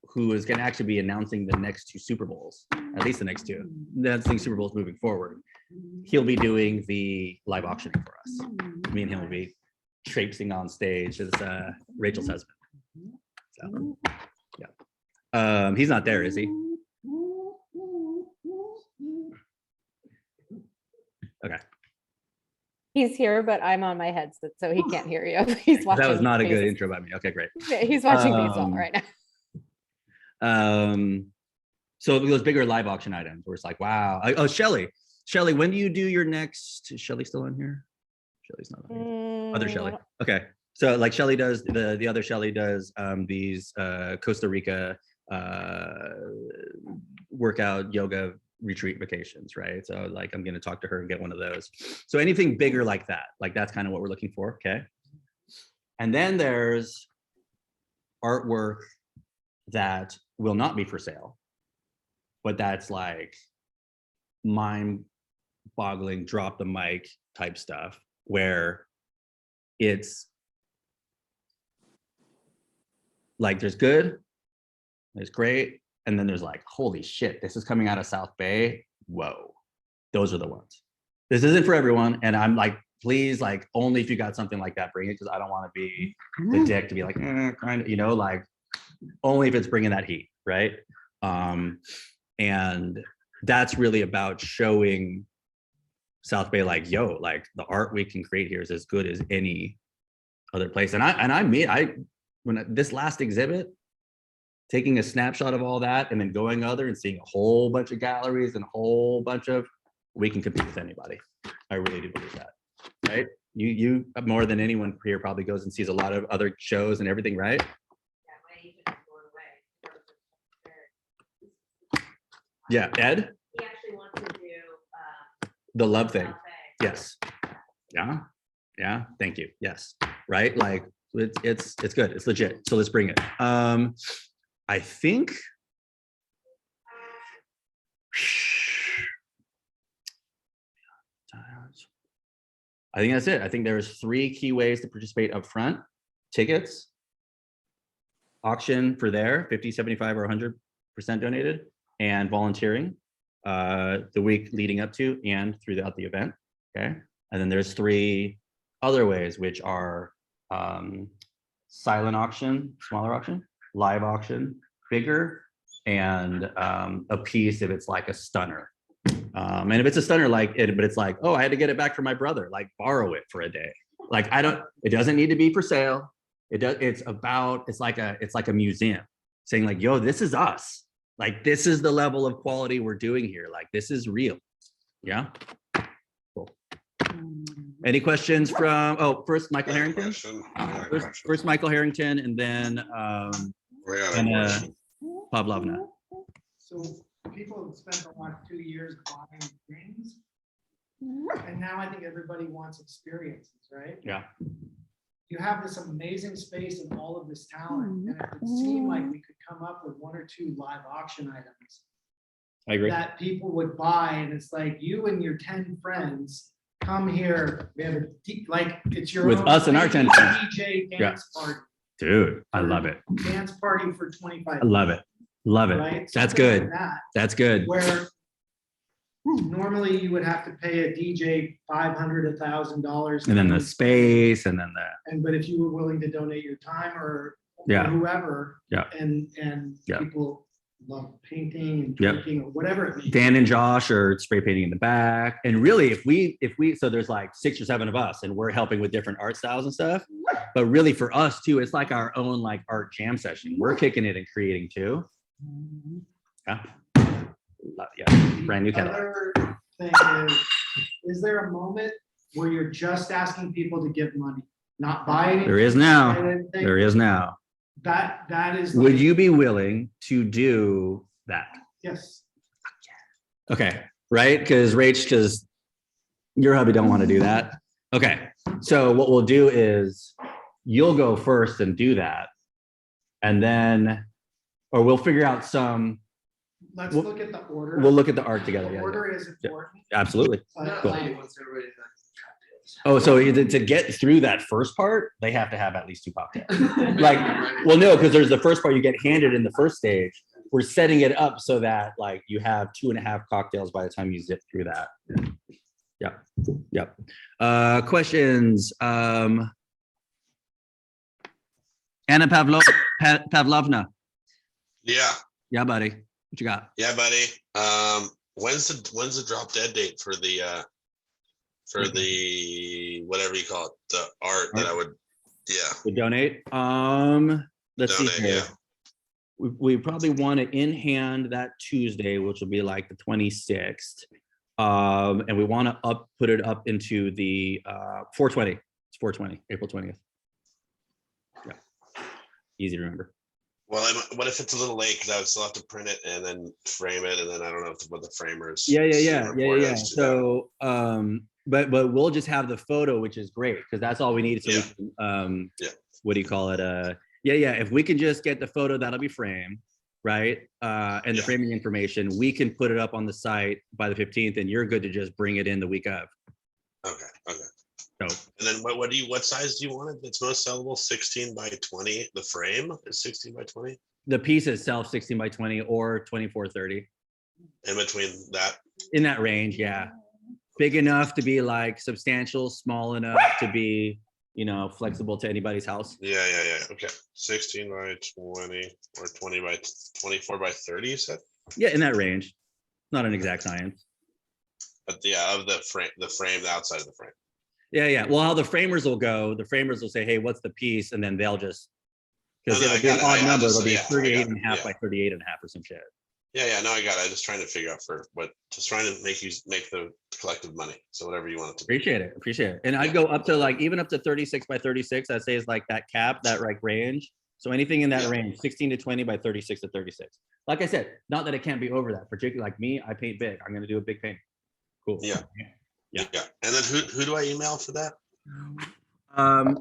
who is going to actually be announcing the next two Super Bowls, at least the next two. Announcing Super Bowls moving forward. He'll be doing the live auctioning for us. Me and him will be traipsing on stage as Rachel's husband. So, yeah. He's not there, is he? Okay. He's here, but I'm on my headset, so he can't hear you. He's watching. That was not a good intro by me. Okay, great. He's watching baseball right now. So those bigger live auction items where it's like, wow. Oh, Shelly, when do you do your next? Is Shelly still on here? Shelly's not on here. Other Shelly. Okay. So like Shelly does, the other Shelly does these Costa Rica workout yoga retreat vacations, right? So like I'm going to talk to her and get one of those. So anything bigger like that, like that's kind of what we're looking for. Okay. And then there's artwork that will not be for sale, but that's like mind-boggling, drop the mic type stuff where it's like there's good, there's great, and then there's like, holy shit, this is coming out of South Bay. Whoa, those are the ones. This isn't for everyone, and I'm like, please, like only if you got something like that, bring it, because I don't want to be the dick to be like, kind of, you know, like only if it's bringing that heat, right? And that's really about showing South Bay like, yo, like the art we can create here is as good as any other place. When this last exhibit, taking a snapshot of all that and then going other and seeing a whole bunch of galleries and a whole bunch of, we can compete with anybody. I really do believe that, right? You more than anyone here probably goes and sees a lot of other shows and everything, right? Yeah, Ed? He actually wants to do The love thing. Yes. Yeah. Thank you. Yes. Right. Like it's good. It's legit. So let's bring it. I think. I think that's it. I think there's 3 key ways to participate up front: tickets, auction for there, 50, 75, or 100% donated, and volunteering the week leading up to and throughout the event. Okay. And then there's 3 other ways, which are silent auction, smaller auction, live auction, bigger, and a piece if it's like a stunner. And if it's a stunner, like it, but it's like, oh, I had to get it back from my brother, like borrow it for a day. Like it doesn't need to be for sale. It's like a museum saying like, yo, this is us. Like, this is the level of quality we're doing here. Like, this is real. Yeah. Cool. Any questions from, first Michael Harrington? First Michael Harrington, and then Anna Pavlovna. So people have spent the last 2 years buying things, and now I think everybody wants experiences, right? Yeah. You have this amazing space and all of this talent, and it would seem like we could come up with 1 or 2 live auction items I agree. that people would buy, and it's like you and your 10 friends come here. We have it's your With own us and our 10 friends. DJ dance party. Dude, I love it. Dance party for 25. I love it. Love it. Right? That's Something good. like that, That's good. where normally you would have to pay a DJ $500, $1,000. And then the space, and then but if you were willing to donate your time or Yeah. whoever, Yeah. and Yeah. people love painting and Yep. drinking or whatever it may be. Dan and Josh are spray painting in the back. And really, if we, so there's like 6 or 7 of us, and we're helping with different art styles and stuff. But really for us too, it's like our own like art jam session. We're kicking it and creating too. Yeah. Yeah. Brand new kettle. Other thing is there a moment where you're just asking people to give money, not buy anything? There is now. buy anything? There is now. That is. Would like- you be willing to do that? Yes. Okay, right? Because your hubby don't want to do that. Okay, so what we'll do is you'll go first and do that, and then, or we'll figure out some. Let's We'll- look at the order. We'll look at the art together. The Yeah, order yeah. is important. Absolutely. Cool. Once everybody- Oh, so to get through that first part, they have to have at least 2 cocktails. Like, well, no, because there's the first part you get handed in the first stage. We're setting it up so that like you have 2.5 cocktails by the time you zip through that. Yep. Yep. Questions. Anna Pavlovna. Yeah. Yeah, buddy. What you got? Yeah, buddy. When's the drop dead date for the whatever you call it, the art that I would, yeah. To donate. Let's see Donate, here. yeah. We probably want it in hand that Tuesday, which will be like the 26th. And we want to put it up into the 420. It's 420, April 20th. Yeah. Easy to remember. Well, what if it's a little late, because I would still have to print it and then frame it, and then I don't know what the framers. Yeah. So, but we'll just have the photo, which is great, because that's all we need. So we can, what do you call it? Yeah. If we can just get the photo, that'll be framed, right? And the framing information, we can put it up on the site by the 15th, and you're good to just bring it in the week of. Okay. So, and then what size do you want it? That's most sellable, 16 by 20. The frame is 16 by 20. the piece itself, 16 by 20 or 24-30. In between that. In that range, yeah. Big enough to be like substantial, small enough to be, flexible to anybody's house. Yeah. Okay. 16 by 20 or 20 by 24 by 30, you said? Yeah, in that range. Not an exact science. But yeah, of the frame, the outside of the frame. Yeah. Well, how the framers will go, the framers will say, hey, what's the piece? And then they'll just, because it'll be an odd number, it'll be 38 and a half by 38 and a half or some shit. Yeah, no, I got it. I'm just trying to figure out just trying to make the collective money. So whatever you want it to be. Appreciate it. And I'd go up to even up to 36 by 36. I'd say is like that cap, that like range. So anything in that range, 16 to 20 by 36 to 36. Like I said, not that it can't be over that. Particularly like me, I paint big. I'm going to do a big paint. Cool. Yeah. And then who do I email for that?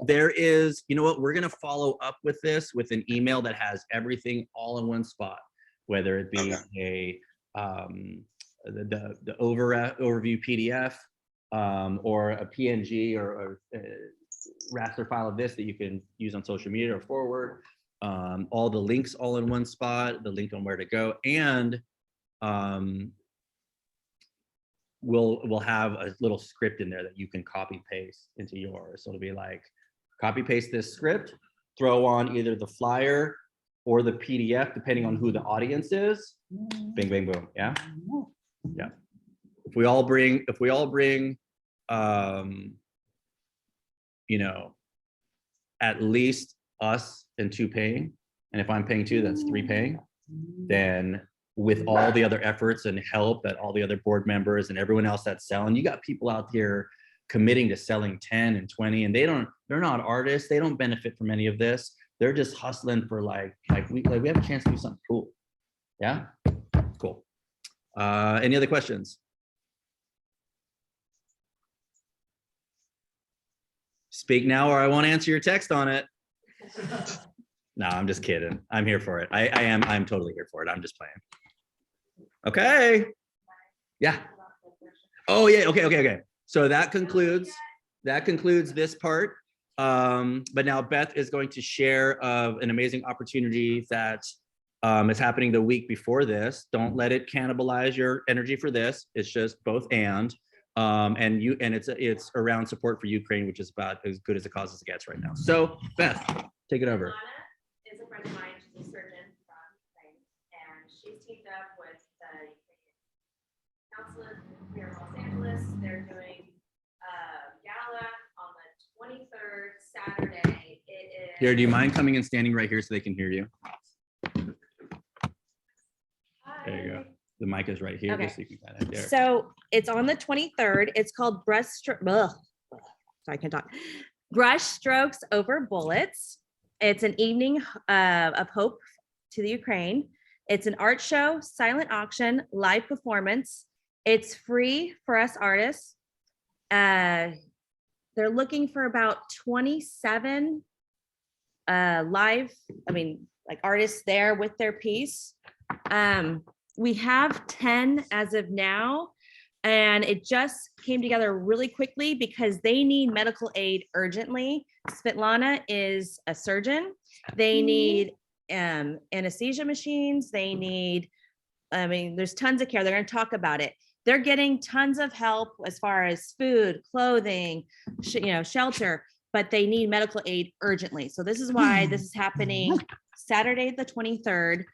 There is, you know what? We're going to follow up with this with an email that has everything all in one spot, whether it be the overview PDF, or a PNG or raster file of this that you can use on social media or forward. All the links all in one spot, the link on where to go, and we'll have a little script in there that you can copy paste into yours. So it'll be like, copy paste this script, throw on either the flyer or the PDF, depending on who the audience is. Bing, bang, boom. Yeah. Yeah. If we all bring, you know, at least us and 2 paying, and if I'm paying 2, that's 3 paying, then with all the other efforts and help that all the other board members and everyone else that's selling, you got people out here committing to selling 10 and 20, and they're not artists, they don't benefit from any of this. They're just hustling for like we have a chance to do something cool. Yeah, cool. Any other questions? Speak now or I won't answer your text on it. No, I'm just kidding. I'm here for it. I'm totally here for it. I'm just playing. Okay. Yeah. Oh yeah. Okay. So that concludes this part. But now Beth is going to share an amazing opportunity that is happening the week before this. Don't let it cannibalize your energy for this. It's just both and it's around support for Ukraine, which is about as good as a cause as it gets right now. So Beth, take it over. Is a friend of mine. She's a surgeon from Ukraine, and she's teamed up with the Council here in Los Angeles. They're doing a gala on the 23rd, Saturday. It is. Here, do you mind coming and standing right here so they can hear you? There you go. The mic is right here. Okay. Just so you can kind of there. So it's on the 23rd. It's called Sorry, I can't talk. Brush Strokes Over Bullets. It's an evening of hope to the Ukraine. It's an art show, silent auction, live performance. It's free for us artists. They're looking for about 27 live, like artists there with their piece. We have 10 as of now, and it just came together really quickly because they need medical aid urgently. Svetlana is a surgeon. They need anesthesia machines. They need, there's tons of care. They're going to talk about it. They're getting tons of help as far as food, clothing, shelter, but they need medical aid urgently. So this is why this is happening Saturday, the 23rd.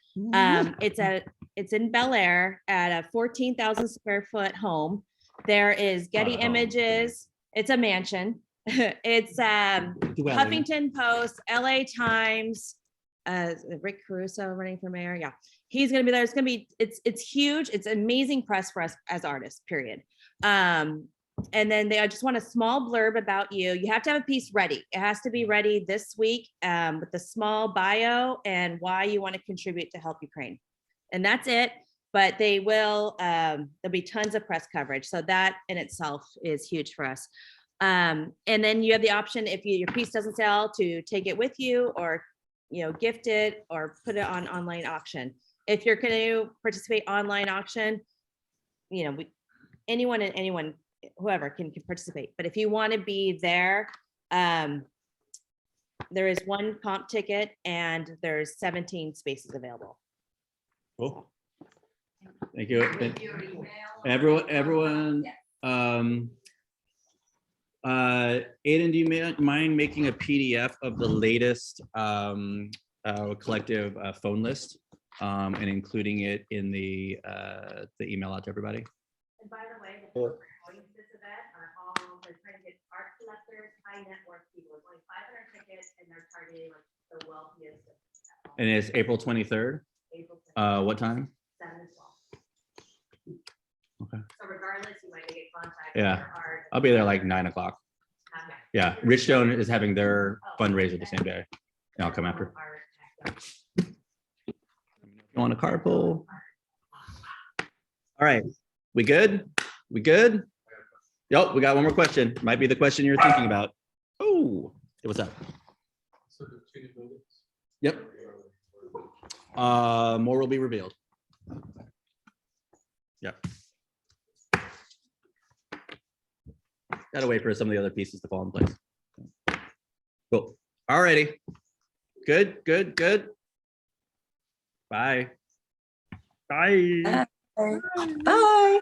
It's in Bel Air at a 14,000 square foot home. There is Getty Images. It's a mansion. It's Huffington Post, LA Times, Rick Caruso running for mayor. Yeah, he's going to be there. It's going to be, it's huge. It's amazing press for us as artists, period. And then I just want a small blurb about you. You have to have a piece ready. It has to be ready this week with a small bio and why you want to contribute to help Ukraine. And that's it. But they will, there'll be tons of press coverage. So that in itself is huge for us. And then you have the option, if your piece doesn't sell, to take it with you or, gift it or put it on online auction. If you're going to participate online auction, anyone, whoever can participate. But if you want to be there, there is one comp ticket and there's 17 spaces available. Cool. Thank you. Everyone. Aiden, do you mind making a PDF of the latest collective phone list and including it in the email out to everybody? And by the way, the people going to this event are all, they're trying to get art collectors, high net worth people. It's only 500 tickets and they're targeting like the wealthiest. And it's April 23rd. April 23rd. What time? 7 to 12. Okay. So regardless, you might get contact. Yeah, I'll be there like 9 o'clock. Okay. Yeah, Richstone is having their fundraiser the same day. And I'll come after. You want a carpool? All right, we good? We good? Yep, we got one more question. Might be the question you're thinking about. Oh, what's up? Yep. More will be revealed. Yep. Gotta wait for some of the other pieces to fall in place. Cool. Alrighty. Good, good, good. Bye. Bye. Bye. Bye.